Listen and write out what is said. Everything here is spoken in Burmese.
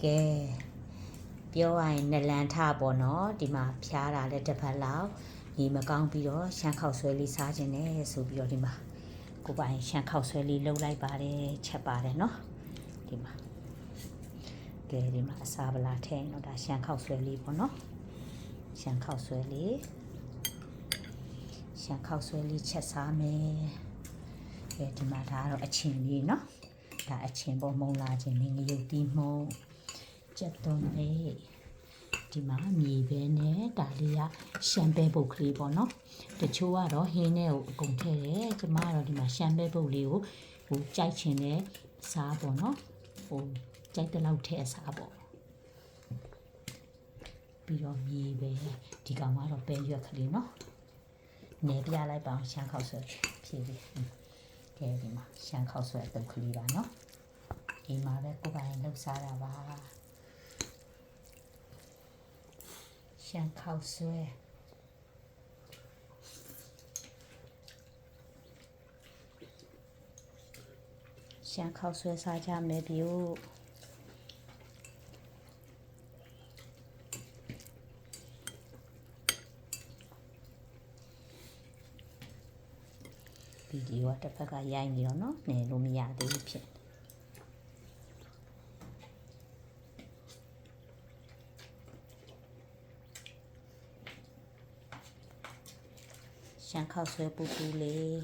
ကဲပြောရရင်နလန်ထပေါ့နော်ဒီမှာဖျားတာလည်းတစ်ပတ်လောက်ညီမကောင်းပြီးတော့ရှမ်းခောက်ဆွဲလေးစားခြင်းနဲ့ဆိုပြီးတော့ဒီမှာကိုပိုင်ရှမ်းခောက်ဆွဲလေးလှုပ်လိုက်ပါတယ်ချက်ပါတယ်နော်ဒီမှာကဲဒီမှာအစာပလာထဲတော့ဒါရှမ်းခောက်ဆွဲလေးပေါ့နော်ရှမ်းခောက်ဆွဲလေးချက်စားမယ်ကဲဒီမှာဒါကတော့အချင်းလေးနော်ဒါအချင်းပေါ်မုံလာခြင်းလေးငရုတ်တီးမှုံကျက်သွန်းလေးဒီမှာမြေပဲနဲ့ဒါလေးကရှမ်းပဲပုတ်ကလေးပေါ့နော်တချို့ကတော့ဟင်းနဲ့ကိုအကုန်ထည့်တယ်ကျမကတော့ဒီမှာရှမ်းပဲပုတ်လေးကိုဟိုကြိုက်ချင်တဲ့စားပေါ့နော်ဟိုကြိုက်တဲ့လောက်ထည့်အစားပေါ့ပြီးတော့မြေပဲဒီကောင်ကတော့ပဲရွက်ကလေးနော်နေပြလိုက်ပါအောင်ရှမ်းခောက်ဆွဲဖြည့်ပြီးကဲဒီမှာရှမ်းခောက်ဆွဲပုတ်ကလေးပါနော်ဒီမှာပဲကိုယ်ပိုင်လှုပ်ရှားတာပါရှမ်းခောက်ဆွဲစားကြမယ်ဗျို့ဗီဒီယိုကတစ်ဖက်ကရိုက်နေတော့နော်နေလို့မရသေးဘူးဖြစ်ရှမ်းခောက်ဆွဲပူပူလေး